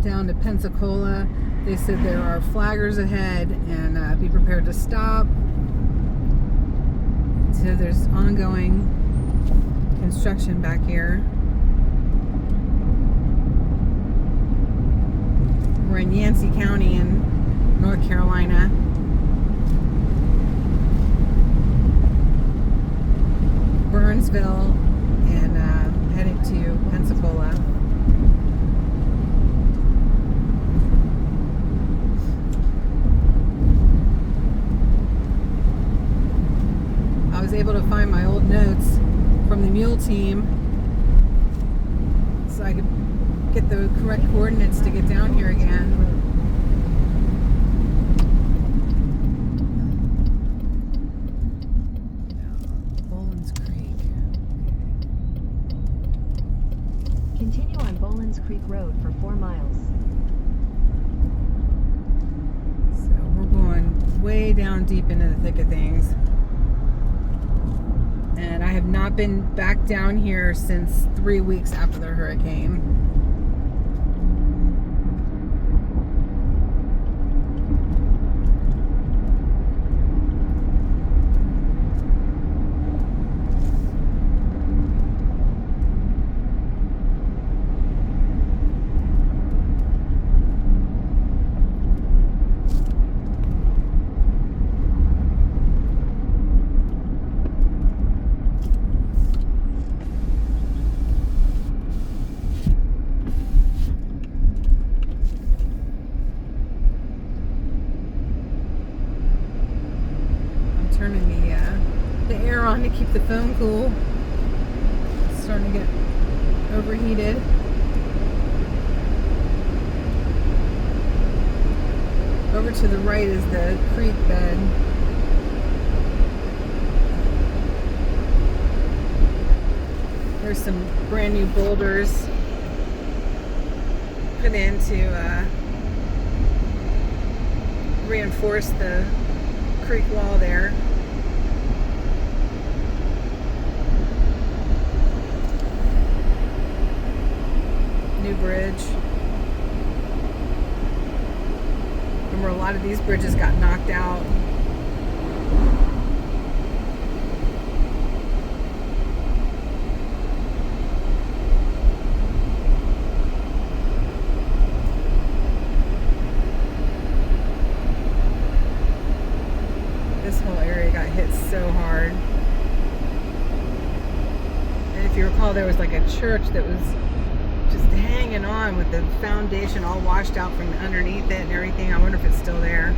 down to Pensacola. They said there are flaggers ahead and be prepared to stop. So there's ongoing construction back here. We're in Yancey County in North Carolina. Burnsville and headed to Pensacola. I was able to find my old notes from the mule team so I could get the correct coordinates to get down here again. Continue on Bolins Creek Road for 4 miles. So we're going way down deep into the thick of things. And I have not been back down here since 3 weeks after the hurricane. Turning the air on to keep the phone cool. It's starting to get overheated. Over to the right is the creek bed. There's some brand new boulders put in to reinforce the creek wall there. New bridge. Remember, a lot of these bridges got knocked out. This whole area got hit so hard. And if you recall, there was like a church that was just hanging on with the foundation all washed out from underneath it and everything. I wonder if it's still there.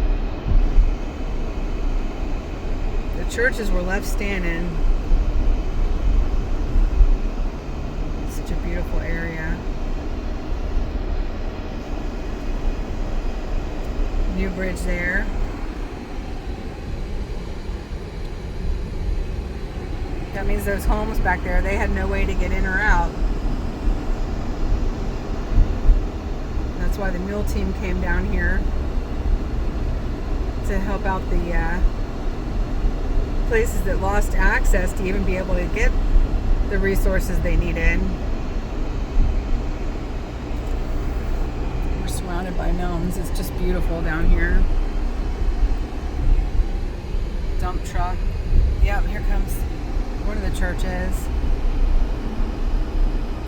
The churches were left standing. Such a beautiful area. New bridge there. That means those homes back there, they had no way to get in or out. That's why the mule team came down here to help out the places that lost access to even be able to get the resources they needed. We're surrounded by gnomes. It's just beautiful down here. Dump truck. Yep, here comes one of the churches.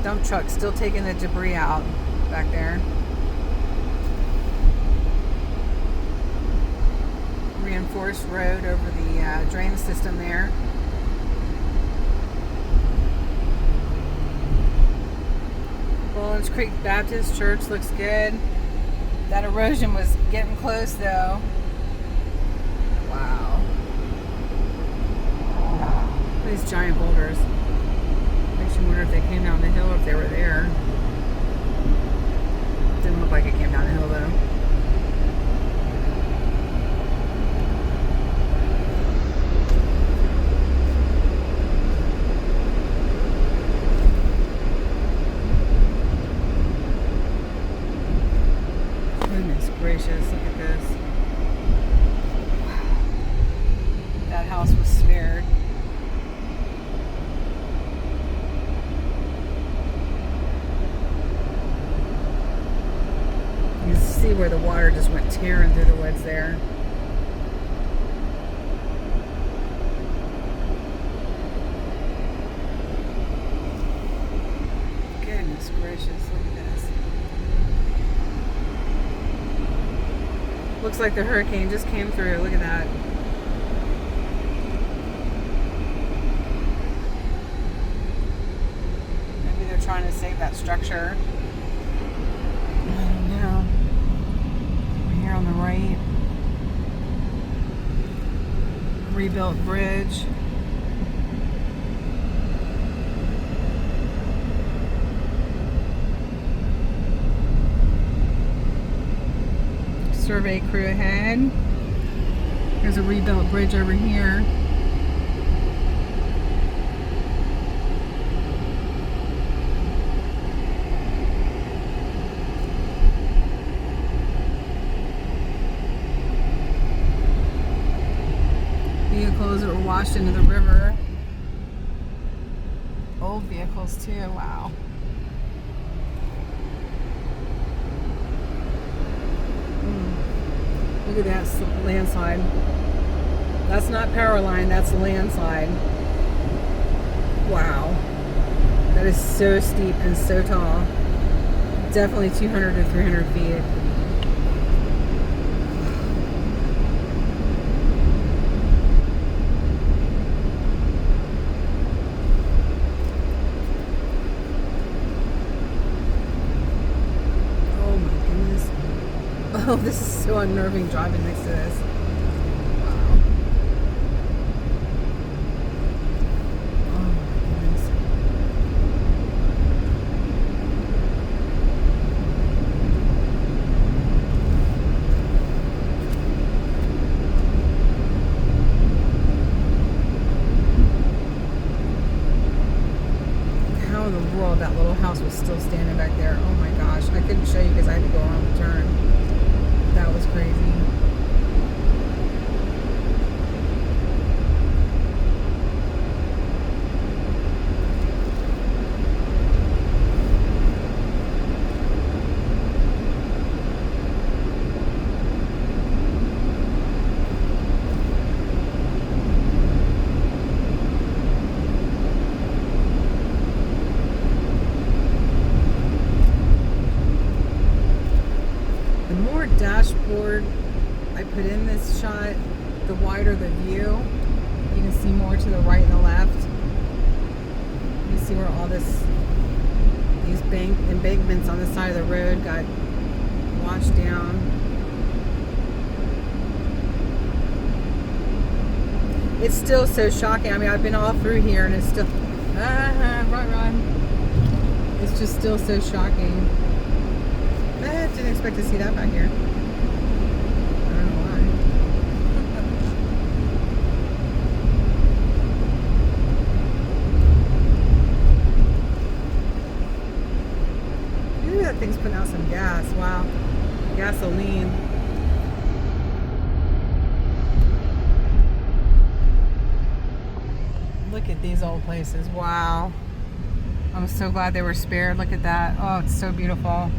Dump truck still taking the debris out back there. Reinforced road over the drain system there. Bolins Creek Baptist Church looks good. That erosion was getting close though. Wow. These giant boulders. Makes you wonder if they came down the hill or if they were there. Didn't look like it came down the hill though. Goodness gracious, look at this. Wow. That house was spared. see where the water just went tearing through the woods there. Goodness gracious, look at this. Looks like the hurricane just came through. Look at that. Maybe they're trying to save that structure. I don't know. Over here on the right. Rebuilt bridge. Survey crew ahead. There's a rebuilt bridge over here. Vehicles that were washed into the river. Old vehicles too, wow. Look at that landslide. That's not power line, that's a landslide. Wow. That is so steep and so tall. Definitely 200 to 300 feet. Oh, this is so unnerving driving next to this. Wow. Oh my goodness. How in the world that little house was still standing back there? Oh my gosh. I couldn't show you because I had to go around the turn. That was crazy. Dashboard I put in this shot, the wider the view. You can see more to the right and the left. You can see where all these embankments on the side of the road got washed down. It's still so shocking. I mean, I've been all through here and it's still run. It's just still so shocking. I didn't expect to see that back here. I don't know why. Maybe that thing's putting out some gas. Wow. Gasoline. Look at these old places. Wow. I'm so glad they were spared. Look at that. Oh, it's so beautiful.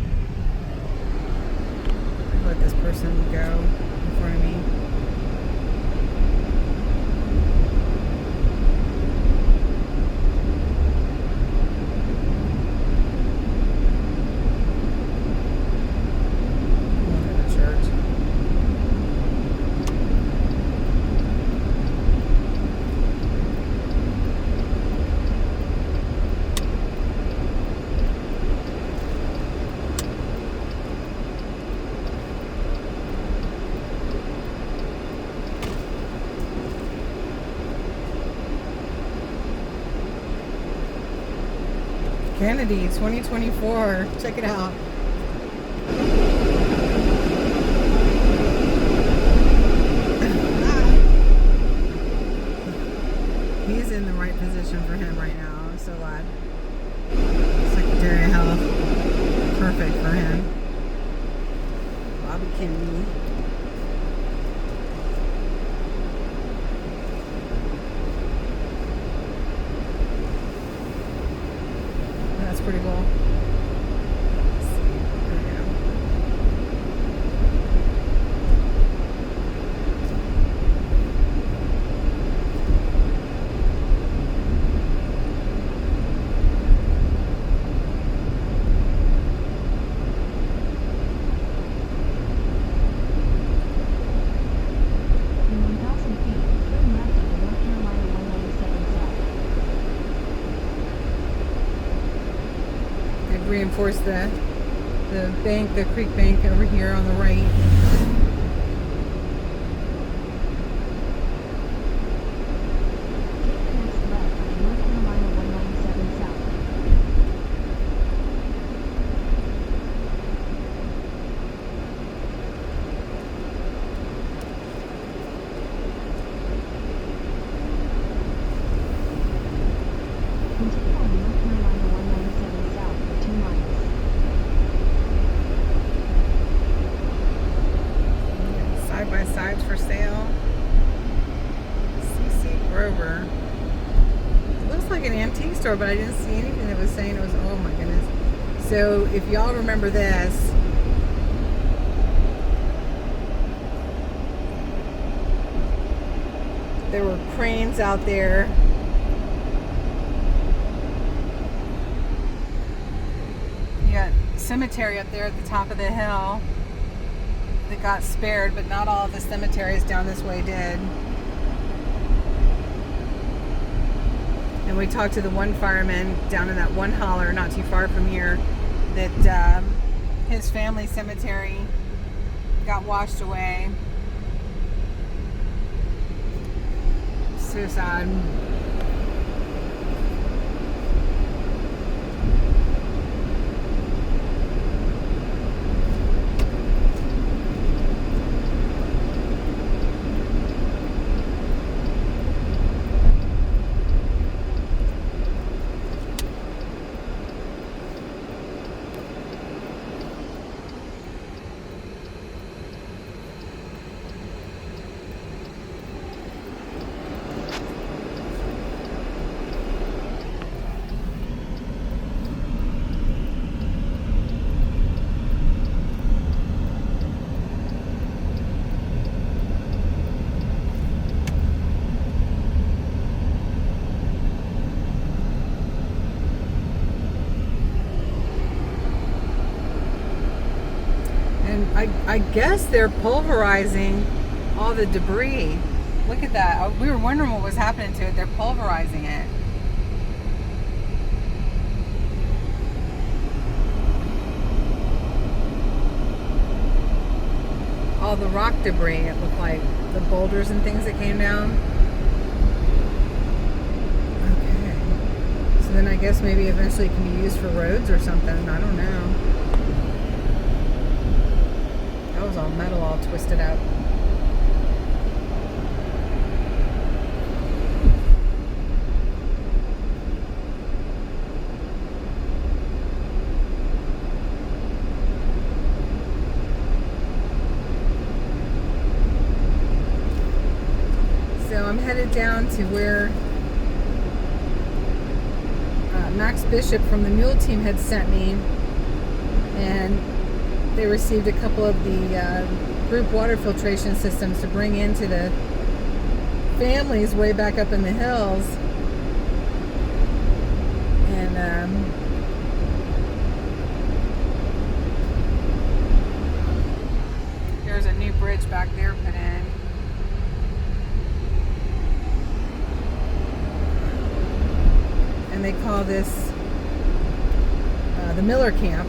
Let this person go in front of me. Look at the church. Kennedy 2024. Check it out. He's in the right position for him right now. I'm so glad. Secretary of Health. Perfect for him. Bobby Kennedy. That's pretty cool. Let's see. There we go. reinforce the bank, the creek bank over here on the right. Sides for sale. CC Grover. It looks like an antique store, but I didn't see anything that was saying it was, oh my goodness. So if y'all remember this, there were cranes out there. You got cemetery up there at the top of the hill that got spared, but not all of the cemeteries down this way did. And we talked to the one fireman down in that one holler not too far from here that his family cemetery got washed away. So sad. I guess they're pulverizing all the debris. Look at that. We were wondering what was happening to it. They're pulverizing it. All the rock debris, it looked like. The boulders and things that came down. Okay. So then I guess maybe eventually it can be used for roads or something. I don't know. That was all metal, all twisted up. So I'm headed down to where Max Bishop from the Mule Team had sent me, and they received a couple of the group water filtration systems to bring into the families way back up in the hills. And there's a new bridge back there put in. And they call this the Miller Camp.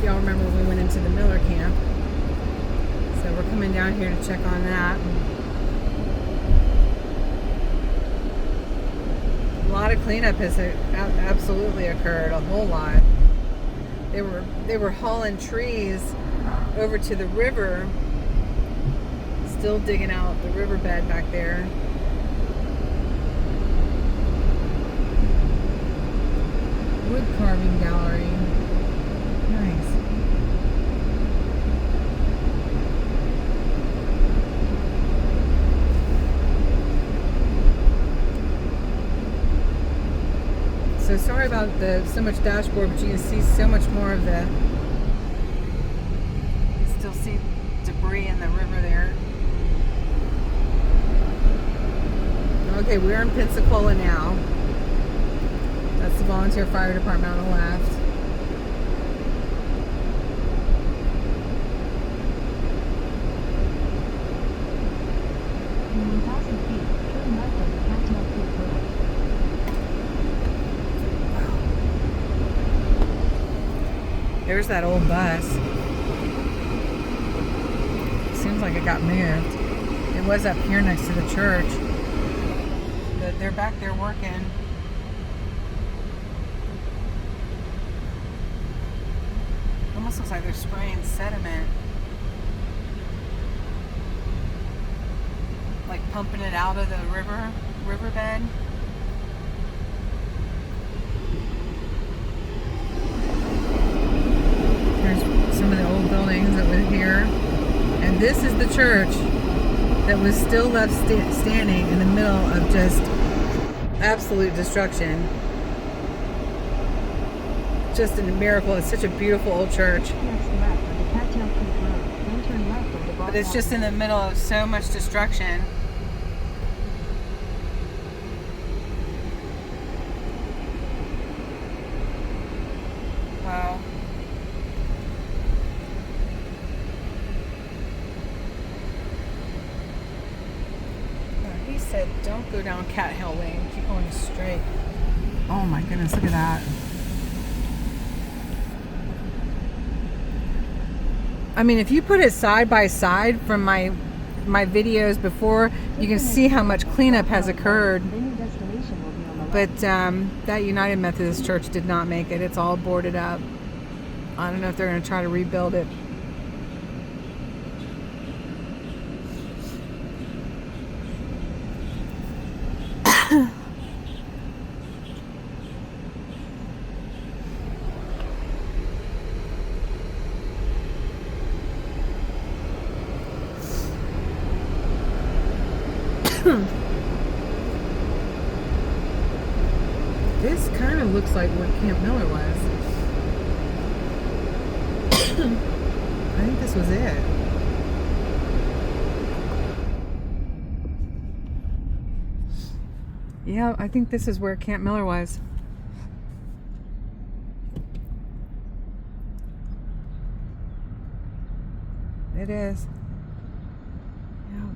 Y'all remember we went into the Miller Camp. So we're coming down here to check on that. A lot of cleanup has absolutely occurred, a whole lot. They were hauling trees over to the river, still digging out the riverbed back there. Wood carving gallery. Nice. So sorry about so much dashboard, but you can see so much more of the. You still see debris in the river there. Okay, we're in Pensacola now. That's the volunteer fire department on the left. In 1,000 feet, turn left on the Cash.app Creek Road. There's that old bus. Seems like it got moved. It was up here next to the church. But they're back there working. Almost looks like they're spraying sediment. Like pumping it out of the riverbed. There's some of the old buildings that were here. And this is the church that was still left standing in the middle of just absolute destruction. Just a miracle. It's such a beautiful old church. But it's just in the middle of so much destruction. Wow. He said, don't go down Cat Hill Lane. Keep going straight. Oh my goodness, look at that. I mean, if you put it side by side from my videos before, you can see how much cleanup has occurred. But that United Methodist Church did not make it. It's all boarded up. I don't know if they're going to try to rebuild it. This kind of looks like what Camp Miller was. I think this was it. Yeah, I think this is where Camp Miller was. It is. Yeah.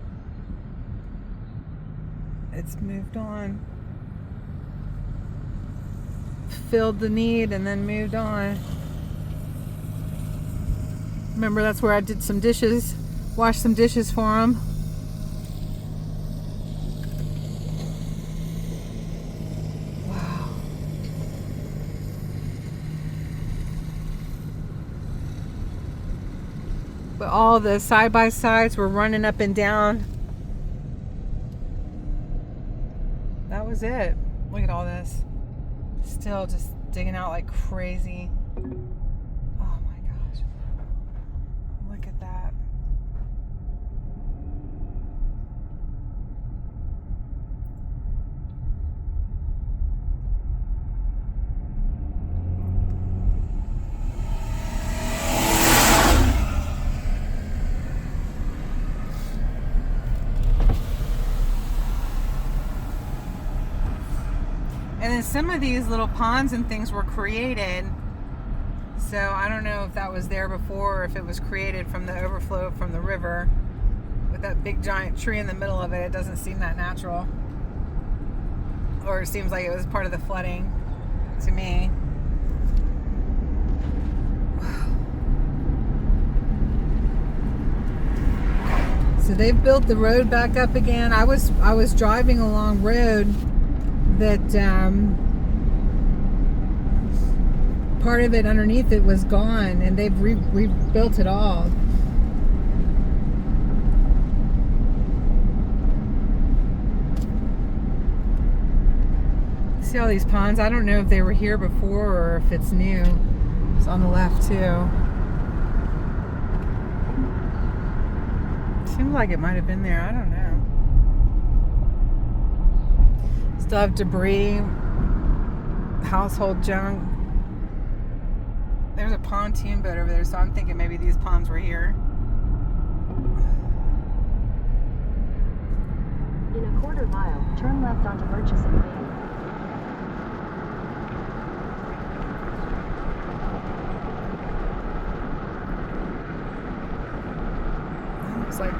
It's moved on. Filled the need and then moved on. Remember, that's where I did some dishes, washed some dishes for him. Wow. But all the side-by-sides were running up and down. That was it. Look at all this. Still just digging out like crazy. Oh my gosh. Look at that. And then some of these little ponds and things were created. So I don't know if that was there before or if it was created from the overflow from the river. With that big giant tree in the middle of it, it doesn't seem that natural. Or it seems like it was part of the flooding to me. So they've built the road back up again. I was driving along road that part of it underneath it was gone, and they've rebuilt it all. See all these ponds? I don't know if they were here before or if it's new. It's on the left too. Seems like it might have been there. I don't know. Still have debris, household junk. There's a pontoon boat over there, so I'm thinking maybe these ponds were here. In a quarter mile, turn left onto Murchison Lane. Looks like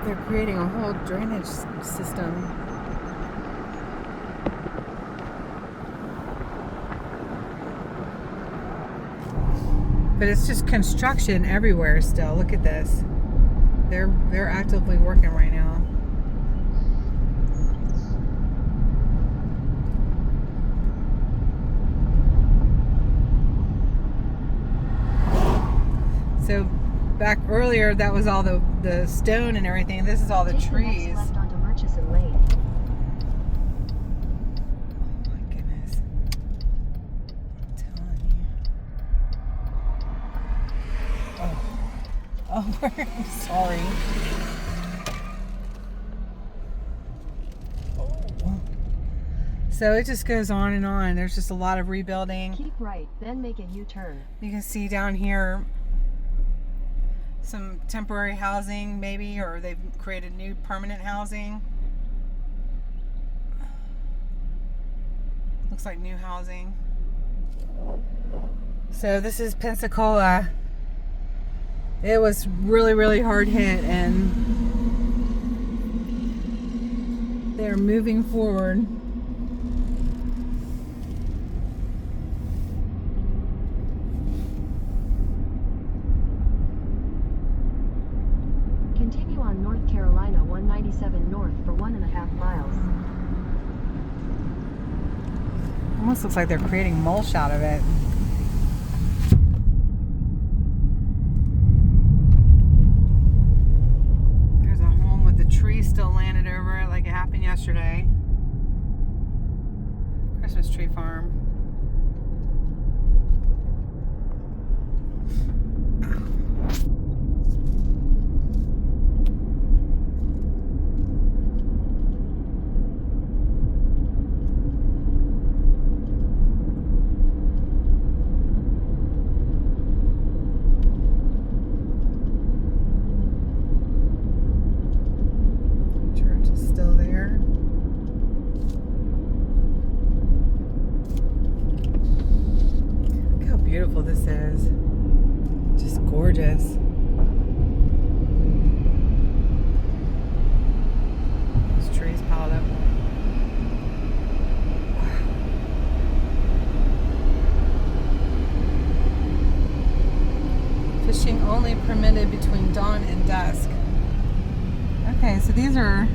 they're creating a whole drainage system. But it's just construction everywhere still. Look at this. They're actively working right now. So back earlier, that was all the stone and everything. This is all the Take trees. the next left onto Murchison Lane. Oh my goodness. I'm telling you. Oh, I'm sorry. Oh. So it just goes on and on. There's just a lot of rebuilding. Keep right, then make a U-turn. You can see down here some temporary housing maybe, or they've created new permanent housing. Looks like new housing. So this is Pensacola. It was really, really hard hit, and they're moving forward. Continue on North Carolina 197 north for 1.5 miles. Almost looks like they're creating mulch out of it. There's a home with the tree still landed over it like it happened yesterday. Christmas tree farm. Church is still there. Look how beautiful this is. Just gorgeous. Those trees piled up. Fishing only permitted between dawn and dusk. Okay, so these are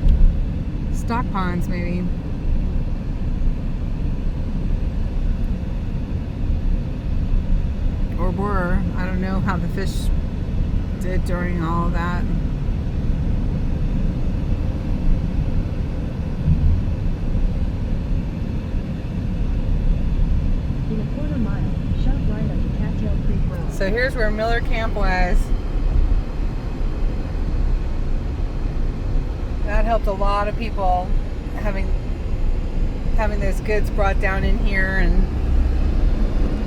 stock ponds maybe. Or were. I don't know how the fish did during all of that. In a quarter mile, shove right onto Cattail Creek Road. So here's where Miller Camp was. That helped a lot of people having those goods brought down in here and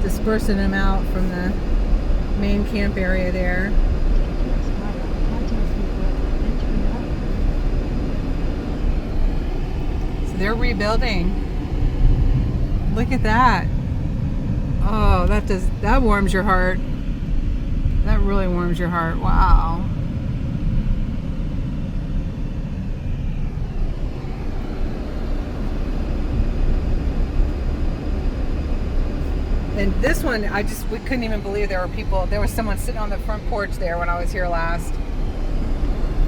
dispersing them out from the main camp area there. Take the next right onto Cattail Creek Road, then turn left. So they're rebuilding. Look at that. Oh, that warms your heart. That really warms your heart. Wow. And this one, we couldn't even believe there were people. There was someone sitting on the front porch there when I was here last.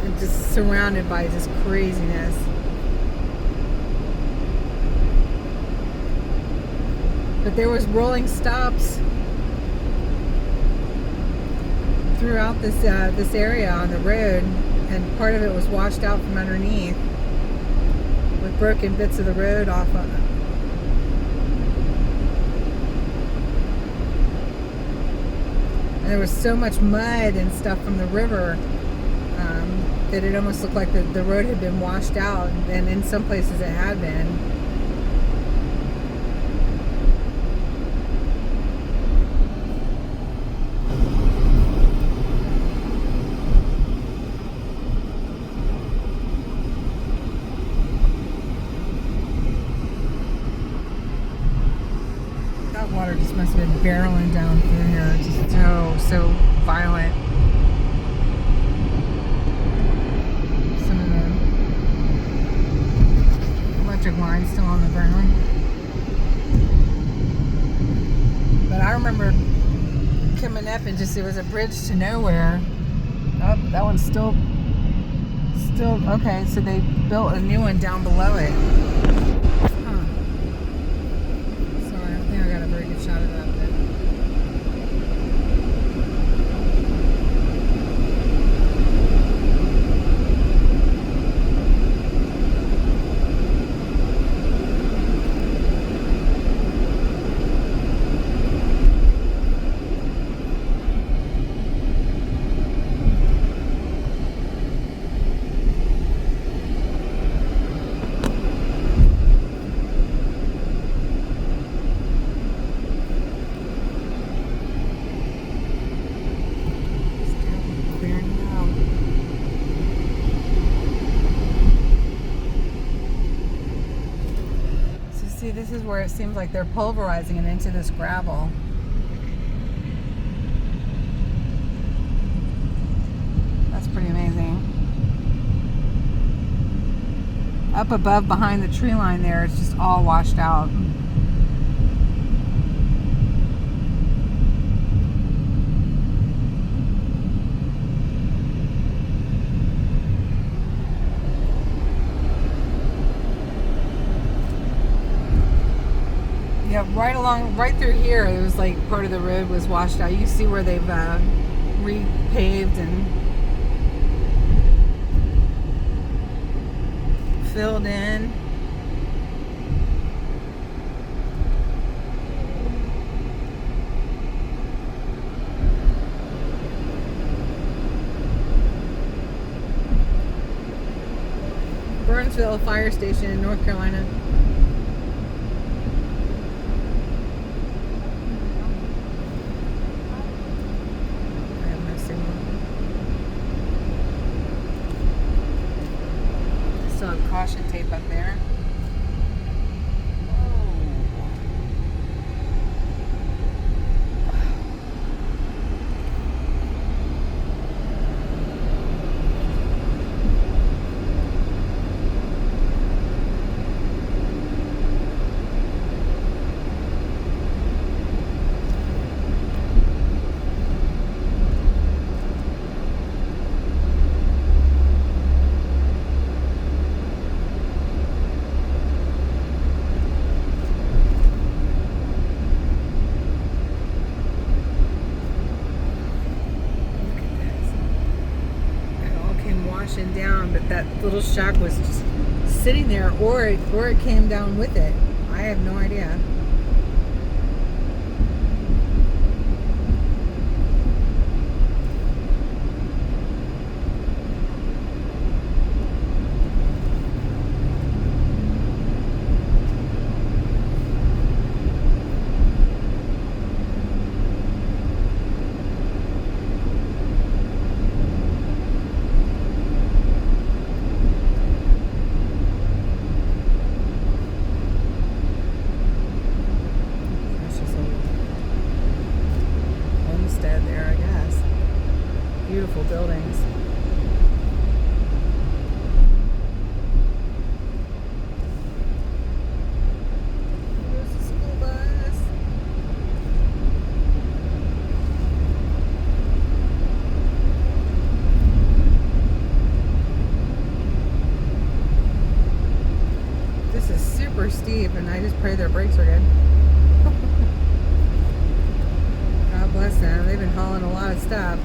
And just surrounded by just craziness. But there was rolling stops throughout this area on the road, and part of it was washed out from underneath with broken bits of the road off of it. And there was so much mud and stuff from the river that it almost looked like the road had been washed out, and in some places it had been. That water just must have been barreling down through here. Just so violent. Some of the electric lines still on the ground. But I remember coming up It was a bridge to nowhere. Oh, that one's still okay. So they built a new one down below it. Huh. Sorry, I don't think I got a very good shot of that. See, this is where it seems like they're pulverizing it into this gravel. That's pretty amazing. Up above behind the tree line there, it's just all washed out. Yeah, right through here, it was like part of the road was washed out. You see where they've repaved and filled in. Burnsville Fire Station in North Carolina. Still have caution tape up there. Down, but that little shack was just sitting there, or it came down with it. I have no idea. There, I guess. Beautiful buildings. There's a school bus. This is super steep, and I just pray their brakes are good. Bless them. They've been hauling a lot of stuff.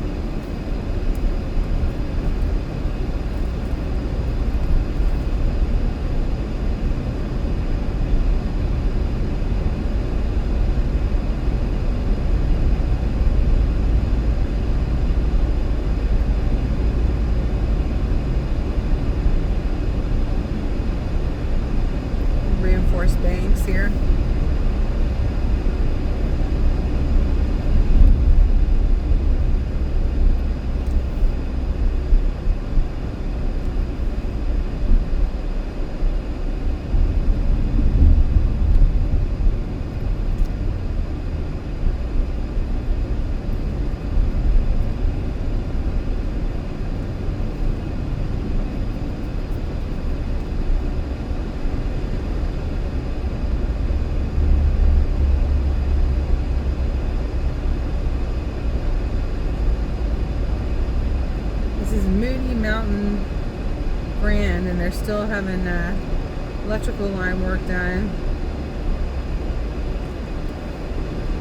Reinforced banks here. This is Moody Mountain Grand, and they're still having electrical line work done.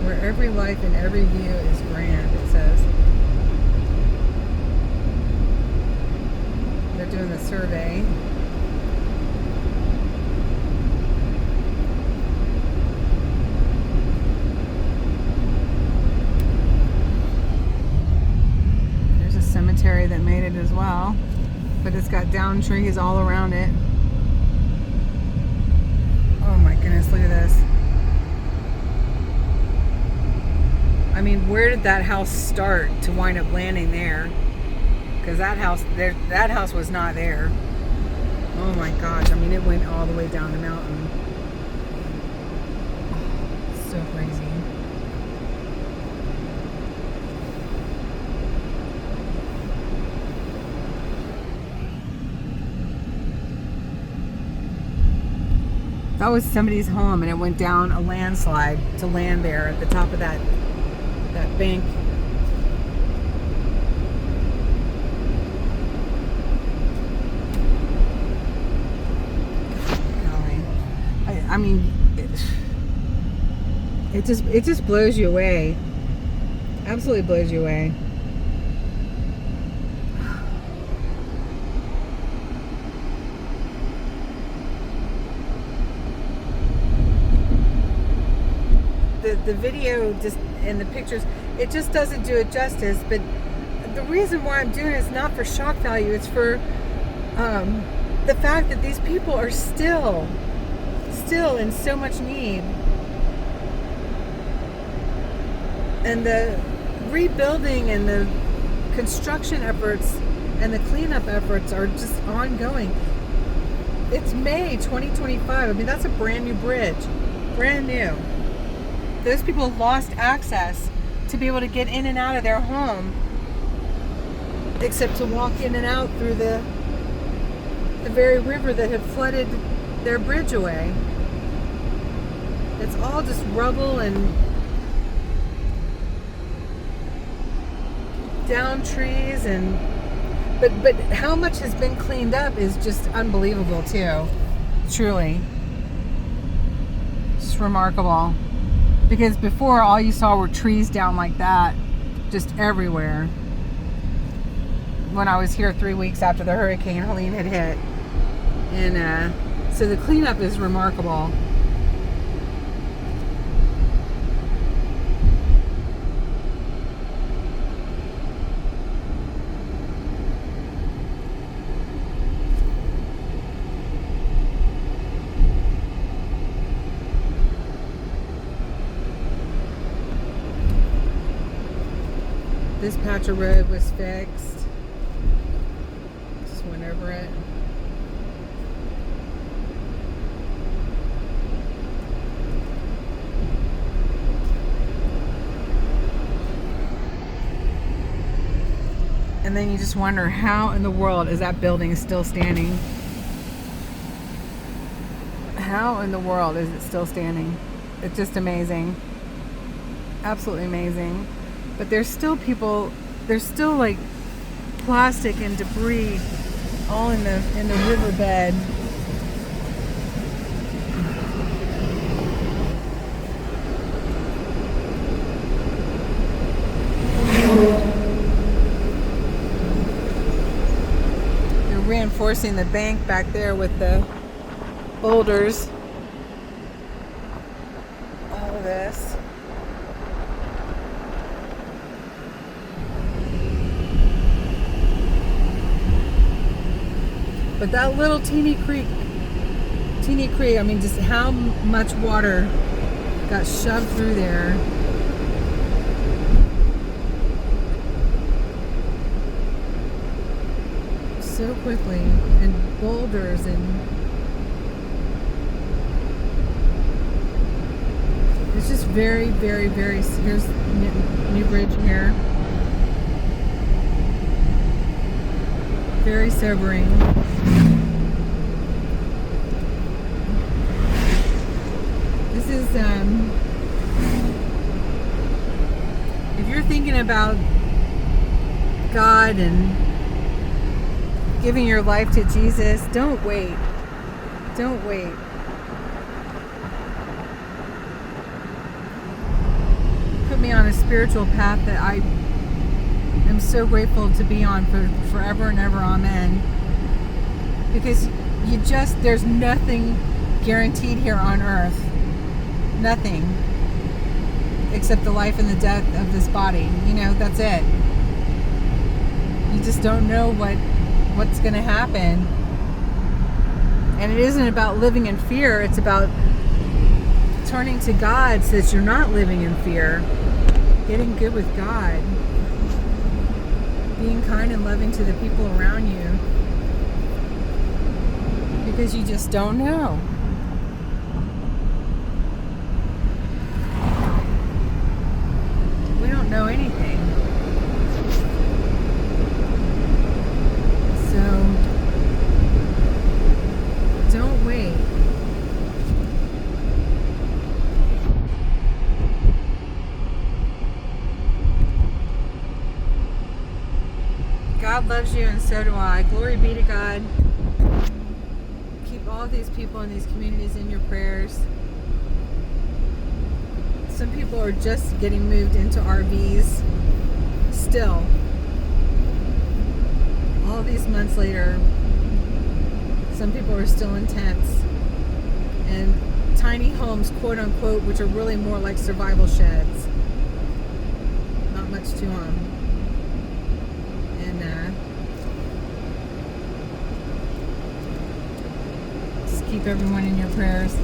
Where every life and every view is grand, it says. They're doing the survey. There's a cemetery that made it as well, but it's got down trees all around it. Oh my goodness, look at this. I mean, where did that house start to wind up landing there? Because that house was not there. Oh my gosh, I mean, it went all the way down the mountain. So crazy. That was somebody's home, and it went down a landslide to land there at the top of that bank. Golly. I mean, it just blows you away. Absolutely blows you away. The video just and the pictures, it just doesn't do it justice. But the reason why I'm doing it is not for shock value. It's for the fact that these people are still in so much need, and the rebuilding and the construction efforts and the cleanup efforts are just ongoing. It's May 2025. I mean, that's a brand new bridge, brand new. Those people lost access to be able to get in and out of their home, except to walk in and out through the very river that had flooded their bridge away. It's all just rubble and down trees, and but how much has been cleaned up is just unbelievable too. Truly, it's remarkable. Because before, all you saw were trees down like that, just everywhere. When I was here 3 weeks after the Hurricane Helene had hit. And so the cleanup is remarkable. This patch of road was fixed. Just went over it. And then you just wonder, how in the world is that building still standing? How in the world is it still standing? It's just amazing. Absolutely amazing. But there's still people, there's still like plastic and debris all in the riverbed. They're reinforcing the bank back there with the boulders. All of this. But that little teeny creek, I mean, just how much water got shoved through there. So quickly, and boulders, and it's just very, very, very, here's new bridge here. Very sobering. This is, if you're thinking about God and giving your life to Jesus, don't wait. Don't wait. Put me on a spiritual path that I am so grateful to be on for forever and ever. Amen. Because there's nothing guaranteed here on earth. Nothing. Except the life and the death of this body. That's it. You just don't know what's going to happen. And it isn't about living in fear. It's about turning to God so that you're not living in fear. Getting good with God. Being kind and loving to the people around you. Because you just don't know. We don't know anything. So, don't wait. God loves you, and so do I. Glory be to God. Keep all these people in these communities in your prayers. Some people are just getting moved into RVs. Still. All these months later, some people are still in tents. And tiny homes, quote unquote, which are really more like survival sheds. Not much to them. And just keep everyone in your prayers.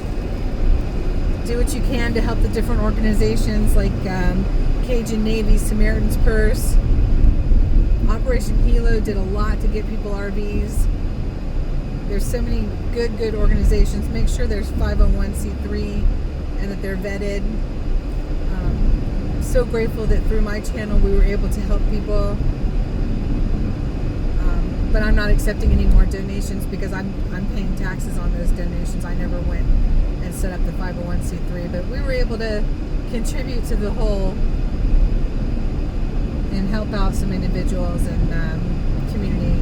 Do what you can to help the different organizations like Cajun Navy, Samaritan's Purse. Operation Hilo did a lot to get people RVs. There's so many good organizations. Make sure there's 501c3 and that they're vetted. So grateful that through my channel we were able to help people. But I'm not accepting any more donations because I'm paying taxes on those donations. I never went and set up the 501c3, but we were able to contribute to the whole and help out some individuals and community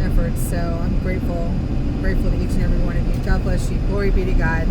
efforts. So I'm grateful to each and every one of you. God bless you. Glory be to God.